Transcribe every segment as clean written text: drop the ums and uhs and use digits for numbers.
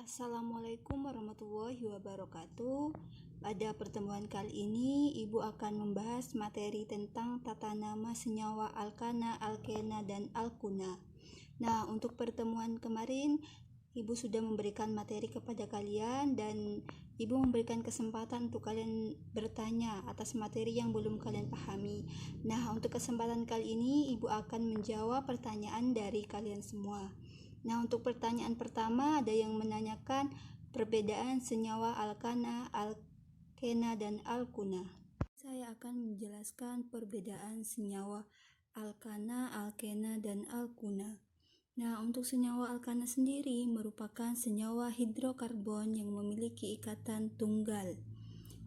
Assalamualaikum warahmatullahi wabarakatuh. Pada pertemuan kali ini, Ibu akan membahas materi tentang tata nama senyawa alkana, alkena, dan alkuna. Nah, untuk pertemuan kemarin, Ibu sudah memberikan materi kepada kalian dan Ibu memberikan kesempatan untuk kalian bertanya atas materi yang belum kalian pahami. Nah, untuk kesempatan kali ini, Ibu akan menjawab pertanyaan dari kalian semua. Nah, untuk pertanyaan pertama ada yang menanyakan perbedaan senyawa alkana, alkena, dan alkuna. Saya akan menjelaskan perbedaan senyawa alkana, alkena, dan alkuna. Nah, untuk senyawa alkana sendiri merupakan senyawa hidrokarbon yang memiliki ikatan tunggal.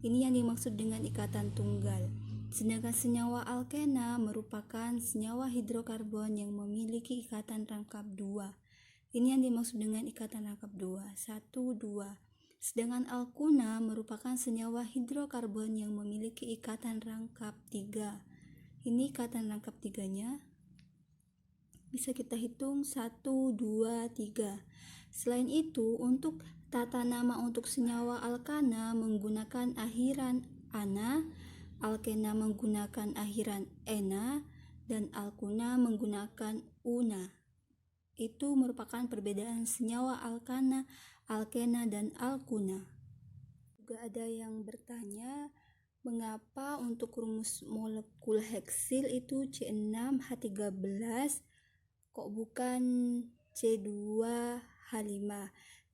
Ini yang dimaksud dengan ikatan tunggal. Sedangkan senyawa alkena merupakan senyawa hidrokarbon yang memiliki ikatan rangkap dua. Ini yang dimaksud dengan ikatan rangkap dua, 1, 2. Sedangkan alkuna merupakan senyawa hidrokarbon yang memiliki ikatan rangkap 3. Ini ikatan rangkap 3-nya. Bisa kita hitung 1, 2, 3. Selain itu, untuk tata nama untuk senyawa alkana menggunakan akhiran ana, alkena menggunakan akhiran ena, dan alkuna menggunakan una. Itu merupakan perbedaan senyawa alkana, alkena, dan alkuna. Juga ada yang bertanya, mengapa untuk rumus molekul heksil itu C6H13 kok bukan C2H5?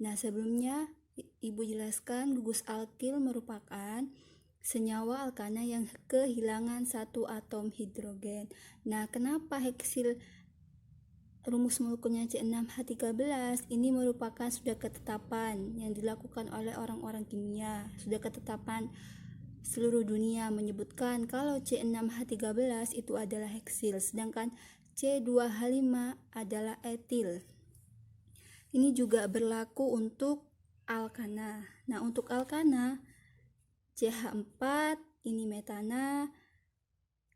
Nah, sebelumnya Ibu jelaskan gugus alkil merupakan senyawa alkana yang kehilangan satu atom hidrogen. Nah, kenapa heksil rumus molekulnya C6H13 ini merupakan sudah ketetapan yang dilakukan oleh orang-orang kimia, sudah ketetapan seluruh dunia menyebutkan kalau C6H13 itu adalah heksil, sedangkan C2H5 adalah etil. Ini juga berlaku untuk alkana. Nah, untuk alkana CH4 ini metana,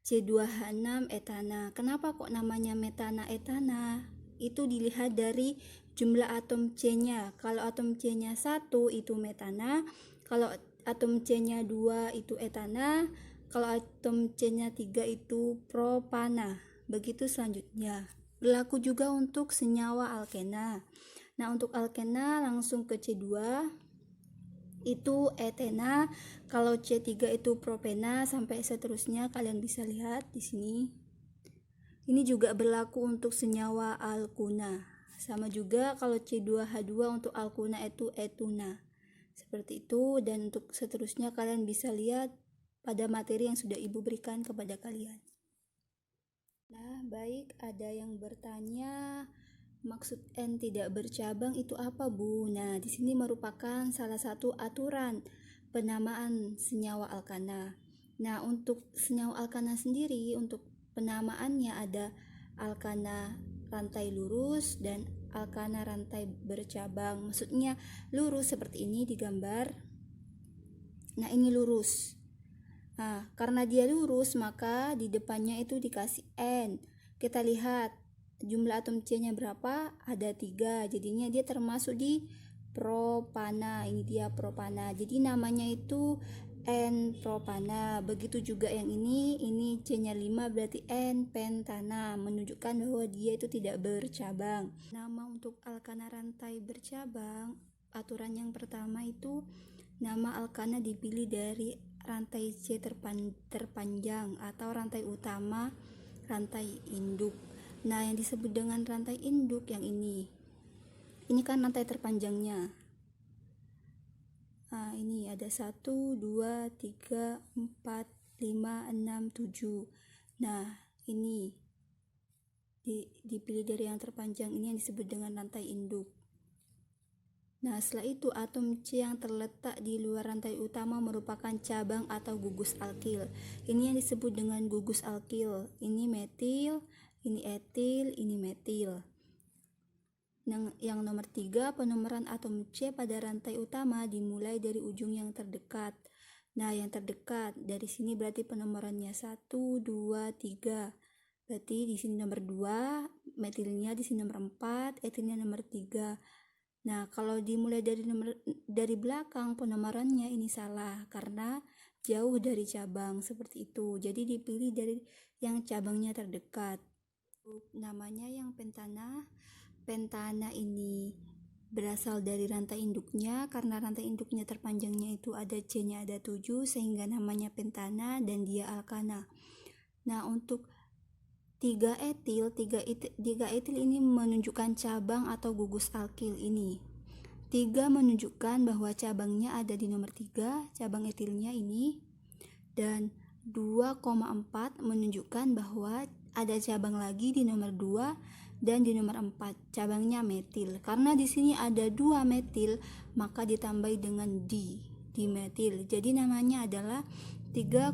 C2H6 etana. Kenapa kok namanya metana etana? Itu dilihat dari jumlah atom C-nya. Kalau atom C-nya 1 itu metana, kalau atom C-nya 2 itu etana, kalau atom C-nya 3 itu propana. Begitu selanjutnya. Berlaku juga untuk senyawa alkena. Nah, untuk alkena langsung ke C2 itu etena, kalau C3 itu propena, sampai seterusnya kalian bisa lihat di sini. Ini juga berlaku untuk senyawa alkuna. Sama juga kalau C2H2 untuk alkuna itu etuna. Seperti itu, dan untuk seterusnya kalian bisa lihat pada materi yang sudah Ibu berikan kepada kalian. Nah, baik, ada yang bertanya, maksud N tidak bercabang itu apa, Bu? Nah, di sini merupakan salah satu aturan penamaan senyawa alkana. Nah, untuk senyawa alkana sendiri, untuk penamaannya ada alkana rantai lurus dan alkana rantai bercabang. Maksudnya lurus seperti ini di gambar. Nah, ini lurus. Nah, karena dia lurus, maka di depannya itu dikasih N. Kita lihat jumlah atom C-nya berapa? Ada 3. Jadinya dia termasuk di propana. Ini dia propana. Jadi namanya itu N-propana. Begitu juga yang ini C-nya 5 berarti N-pentana, menunjukkan bahwa dia itu tidak bercabang. Nama untuk alkana rantai bercabang, aturan yang pertama itu nama alkana dipilih dari rantai C terpanjang atau rantai utama, rantai induk. Nah, yang disebut dengan rantai induk yang ini kan rantai terpanjangnya. Nah, ini ada 1, 2, 3, 4, 5, 6, 7. Nah, ini dipilih dari yang terpanjang, ini yang disebut dengan rantai induk. Nah, setelah itu atom C yang terletak di luar rantai utama merupakan cabang atau gugus alkil. Ini yang disebut dengan gugus alkil. Ini metil, ini etil, ini metil. Yang nomor 3, penomoran atom C pada rantai utama dimulai dari ujung yang terdekat. Nah, yang terdekat dari sini berarti penomorannya 1, 2, 3. Berarti di sini nomor 2, metilnya di sini nomor 4, etilnya nomor 3. Nah, kalau dimulai dari belakang penomorannya ini salah karena jauh dari cabang seperti itu. Jadi dipilih dari yang cabangnya terdekat. Namanya yang pentana. Pentana ini berasal dari rantai induknya karena rantai induknya terpanjangnya itu ada C-nya ada 7 sehingga namanya pentana dan dia alkana. Nah, untuk 3 etil ini menunjukkan cabang atau gugus alkil ini. 3 menunjukkan bahwa cabangnya ada di nomor 3, cabang etilnya ini. Dan 2,4 menunjukkan bahwa ada cabang lagi di nomor 2 dan di nomor 4, cabangnya metil. Karena di sini ada 2 metil, maka ditambahi dengan dimetil. Jadi namanya adalah 3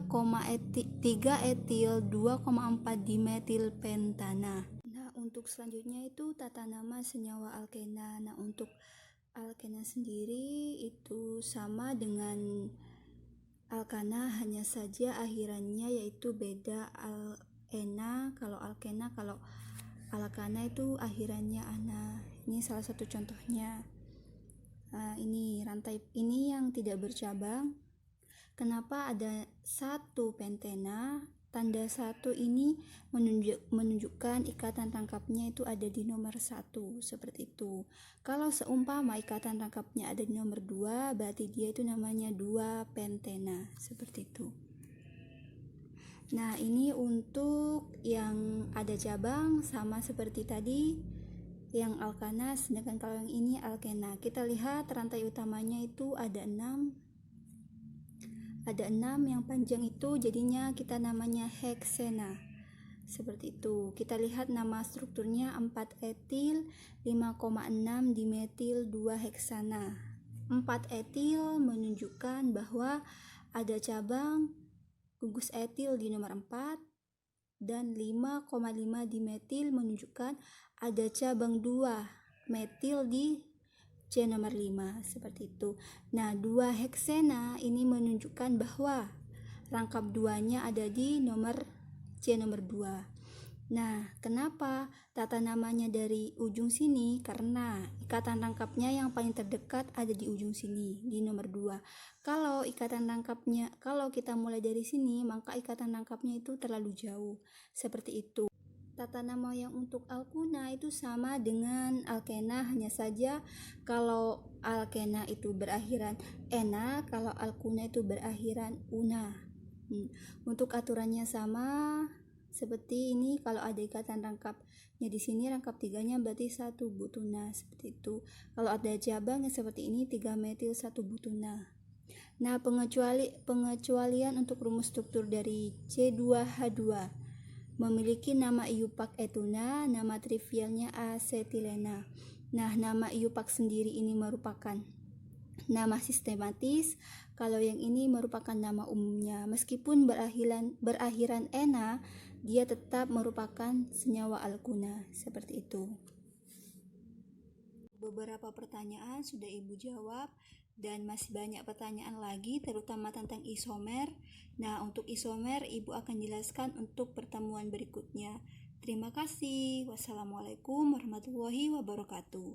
etil 2,4 dimetil pentana. Nah, untuk selanjutnya itu tata nama senyawa alkena. Nah, untuk alkena sendiri itu sama dengan alkana, hanya saja akhirannya yaitu beda. Alkena kalau alkana itu akhirannya ana. Ini salah satu contohnya. Ini rantai ini yang tidak bercabang. Kenapa ada 1 pentena? Tanda 1 ini menunjukkan ikatan tangkapnya itu ada di nomor 1, seperti itu. Kalau seumpama ikatan tangkapnya ada di nomor 2, berarti dia itu namanya 2 pentena, seperti itu. Nah, ini untuk yang ada cabang sama seperti tadi yang alkana, sedangkan kalau yang ini alkena. Kita lihat rantai utamanya itu ada 6 yang panjang itu jadinya kita namanya heksena, seperti itu. Kita lihat nama strukturnya 4 etil 5,6 dimetil 2 heksana. 4 etil menunjukkan bahwa ada cabang gugus etil di nomor 4, dan 5,5 dimetil menunjukkan ada cabang 2 metil di C nomor 5, seperti itu. Nah, 2 heksena ini menunjukkan bahwa rangkap 2-nya ada di nomor C nomor 2. Nah, kenapa tata namanya dari ujung sini? Karena ikatan rangkapnya yang paling terdekat ada di ujung sini, di nomor 2. Kalau kita mulai dari sini, maka ikatan rangkapnya itu terlalu jauh, seperti itu. Tata nama yang untuk alkuna itu sama dengan alkena, hanya saja kalau alkena itu berakhiran ena, kalau alkuna itu berakhiran una. Untuk aturannya sama seperti ini. Kalau ada ikatan rangkapnya di sini, rangkap 3-nya berarti 1 butuna, seperti itu. Kalau ada cabang seperti ini, 3 metil 1 butuna. Nah, pengecualian untuk rumus struktur dari C2H2 memiliki nama iupac etuna, nama trivialnya asetilena. Nah, nama iupac sendiri ini merupakan nama sistematis, kalau yang ini merupakan nama umumnya. Meskipun berakhiran ena, dia tetap merupakan senyawa alkuna, seperti itu. Beberapa pertanyaan sudah Ibu jawab, dan masih banyak pertanyaan lagi terutama tentang isomer. Nah, untuk isomer Ibu akan jelaskan untuk pertemuan berikutnya. Terima kasih. Wassalamualaikum warahmatullahi wabarakatuh.